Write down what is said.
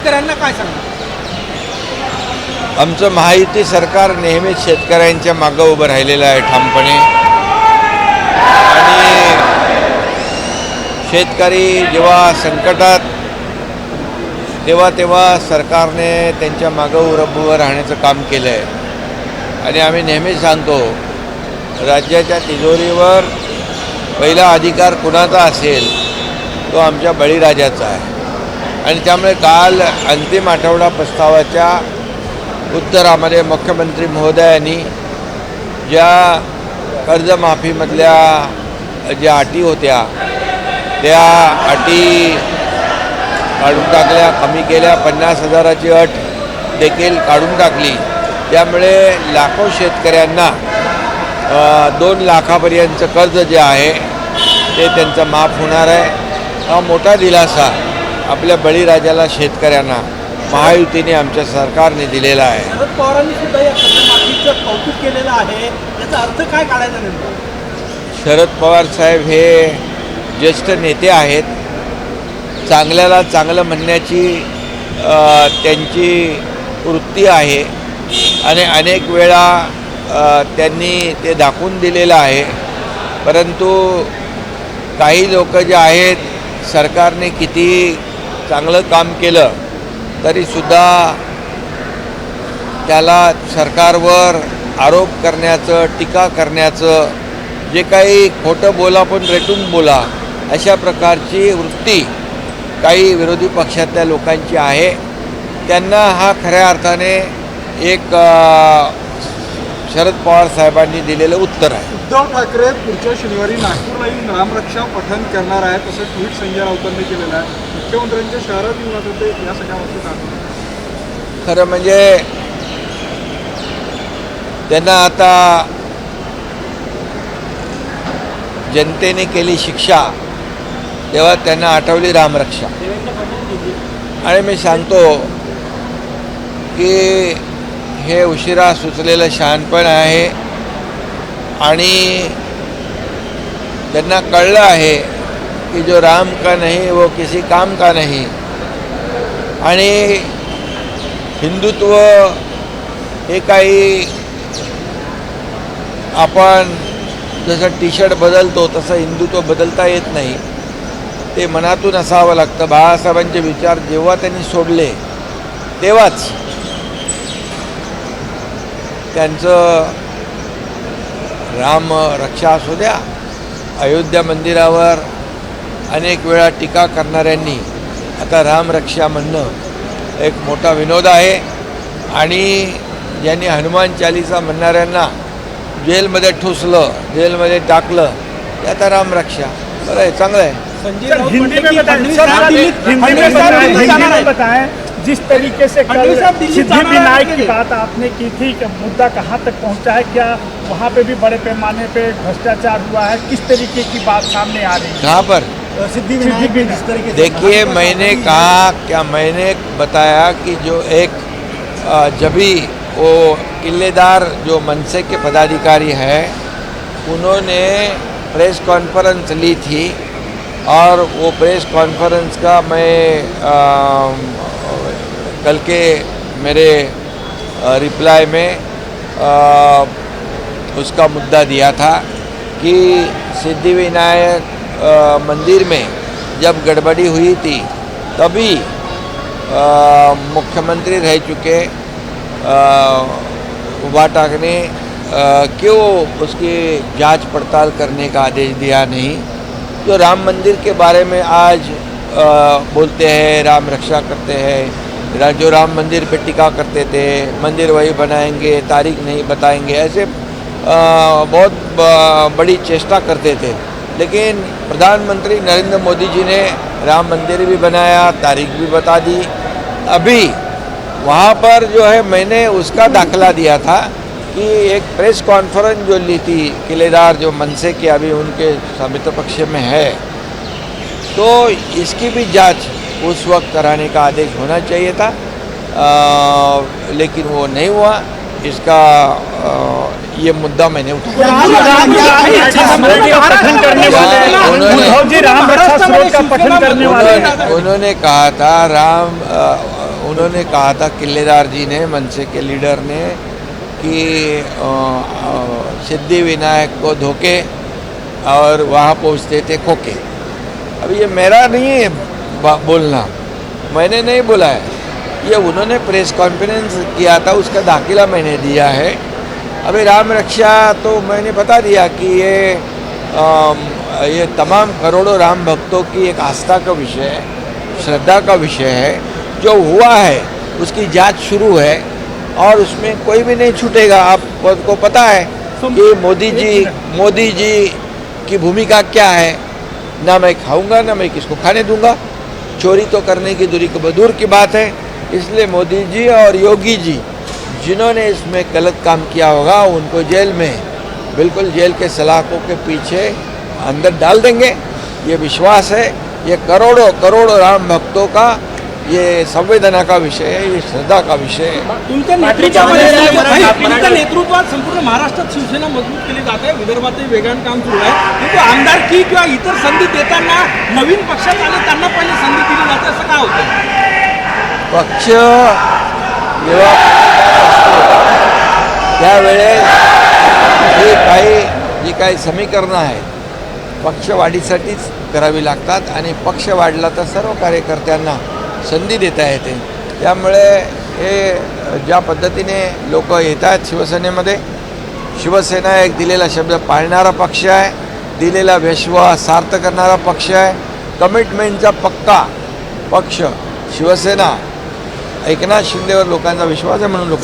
शेतकऱ्यांना काय सांगणार? आमचं महायुती सरकार नेहमीच शेतकऱ्यांच्या मागं उभं राहिलेलं आहे ठामपणे. आणि शेतकरी जेव्हा संकटात तेव्हा सरकारने त्यांच्या मागं उभं राहण्याचं काम केलं आहे. आणि आम्ही नेहमीच सांगतो, राज्याच्या तिजोरीवर पहिला अधिकार कुणाचा असेल तो आमच्या बळीराजाचा आहे. आणि त्यामुळे काल अंतिम आठवडा प्रस्तावाच्या उत्तरामध्ये मुख्यमंत्री महोदयांनी ज्या कर्जमाफीमधल्या ज्या अटी होत्या त्या अटी काढून टाकल्या, कमी केल्या. 50,000ची अट देखील काढून टाकली. त्यामुळे लाखो शेतकऱ्यांना 2 लाखापर्यंतचं कर्ज जे आहे ते त्यांचं माफ होणार आहे. हा मोठा दिलासा आपल्या बळीराजाला शेतकऱ्यांना महायुतीने आमच्या सरकारने दिलेला आहे. शरद पवारांनी सुद्धा या कर्जमाफीचं कौतुक केलेलं आहे. याचा अर्थ काय काढायचा नेमका? शरद पवार साहेब हे ज्येष्ठ नेते आहेत. चांगल्याला चांगलं म्हणण्याची त्यांची वृत्ती आहे आणि अनेक वेळा त्यांनी ते दाखवून दिलेलं आहे. परंतु काही लोक जे आहेत, सरकारने किती चांगलं काम केलं तरीसुद्धा त्याला सरकारवर आरोप करण्याचं, टीका करण्याचं, जे काही खोटं बोला पण रेटून बोला, अशा प्रकारची वृत्ती काही विरोधी पक्षातल्या लोकांची आहे. त्यांना हा खऱ्या अर्थाने एक शरद पवार साहेबांनी दिलेलं उत्तर आहे. उद्धव ठाकरे पुढच्या शनिवारी नागपूरला येऊन रामरक्षा पठण करणार आहेत असं ट्विट संजय राऊतांनी केलेलं आहे. मुख्यमंत्र्यांच्या शहरात येऊन आता ते या सगळ्या वस्तू टाकतात. खरं म्हणजे त्यांना आता जनतेने केली शिक्षा तेव्हा त्यांना आठवली रामरक्षा. आणि मी सांगतो की हे उशिरा सुचलेलं शहाणपण आहे. आणि त्यांना कळलं आहे कि जो राम का नहीं वो किसी काम का नहीं. आणि हिंदुत्व हे काही आपण जसं टी शर्ट बदलतो तसं हिंदुत्व बदलता येत नाही. ते मनातून असावं लागतं. बाळासाहेबांचे विचार जेव्हा त्यांनी सोडले तेव्हाच त्यांचं राम रक्षा असू द्या, अयोध्या मंदिरावर अनेक वेळा टीका करणाऱ्यांनी आता रामरक्षा म्हणणं एक मोठा विनोद आहे. आणि ज्यांनी हनुमान चालीसा म्हणणाऱ्यांना जेलमध्ये ठुसलं, जेलमध्ये टाकलं, ते आता रामरक्षा. बरं आहे, चांगलं आहे. संजय राऊत हिंदी में बताएं जिस तरीके से कल सिद्धिविनायक की बात आपने की थी कि मुद्दा कहाँ तक पहुँचा है, क्या वहाँ पे भी बड़े पैमाने पे भ्रष्टाचार हुआ है, किस तरीके की बात सामने आ रही है? कहाँ पर? सिद्धिविनायक जिस तरीके से देखिए, मैंने कहा क्या, मैंने बताया कि जो एक जब भी वो किलेदार जो मनसे के पदाधिकारी हैं उन्होंने प्रेस कॉन्फ्रेंस ली थी और वो प्रेस कॉन्फ्रेंस का मैं कल के मेरे रिप्लाई में उसका मुद्दा दिया था कि सिद्धिविनायक मंदिर में जब गड़बड़ी हुई थी तभी मुख्यमंत्री रह चुके उबाटाक ने क्यों उसकी जांच पड़ताल करने का आदेश दिया नहीं. जो राम मंदिर के बारे में आज बोलते हैं, राम रक्षा करते हैं, जो राम मंदिर पे टीका करते थे, मंदिर वही बनाएंगे, तारीख नहीं बताएंगे, ऐसे बहुत बड़ी चेष्टा करते थे. लेकिन प्रधानमंत्री नरेंद्र मोदी जी ने राम मंदिर भी बनाया, तारीख भी बता दी. अभी वहाँ पर जो है मैंने उसका दाखला दिया था कि एक प्रेस कॉन्फ्रेंस जो ली थी किलेदार जो मनसे की अभी उनके मित्र पक्ष में है, तो इसकी भी जांच उस वक्त कराने का आदेश होना चाहिए था. लेकिन वो नहीं हुआ. इसका ये मुद्दा मैंने उठाया. उन्होंने कहा था उन्होंने कहा था किल्लेदार जी ने, मनसे के लीडर ने, कि सिद्धि विनायक को धोखे और वहाँ पहुँचते थे खोके। अब ये मेरा नहीं है बोलना, मैंने नहीं बोला है, ये उन्होंने प्रेस कॉन्फ्रेंस किया था, उसका दाखिला मैंने दिया है। अभी राम रक्षा तो मैंने बता दिया कि ये तमाम करोड़ों राम भक्तों की एक आस्था का विषय है, श्रद्धा का विषय है। जो हुआ है उसकी जांच शुरू है और उसमें कोई भी नहीं छूटेगा। आपको पता है कि मोदी जी की भूमिका क्या है, ना मैं खाऊंगा ना मैं किसको खाने दूंगा। चोरी तो करने की दूर की बात है। इसलिए मोदी जी और योगी जी जिन्होंने इसमें गलत काम किया होगा उनको जेल में, बिल्कुल जेल के सलाखों के पीछे अंदर डाल देंगे। ये विश्वास है। ये करोड़ों राम भक्तों का ये संवेदना का विषय है, ये श्रद्धा का विषय है। तुमच्या नेतृत्वात संपूर्ण महाराष्ट्रात शिवसेना मजबूत केली जाते आहे, विदर्भातही वेगानं काम सुरू आहे। परंतु आमदारकी किंवा इतर संधी देताना नवीन पक्षात आले त्यांना पहिले संधी दिली जाते, असं का होतं? पक्ष जेव्हा त्यावेळेस जी काही समीकरणं आहेत पक्षवाढीसाठीच करावी लागतात आणि पक्ष वाढला तर सर्व कार्यकर्त्यांना संधी देता येते। त्यामुळे हे ज्या पद्धतीने लोक येतात शिवसेनेमध्ये, शिवसेना एक दिलेला शब्द पाळणारा पक्ष आहे, दिलेला विश्वास सार्थ करणारा पक्ष आहे, कमिटमेंटचा पक्का पक्ष शिवसेना। एकनाथ शिंदेवर लोकांचा विश्वास आहे म्हणून लोक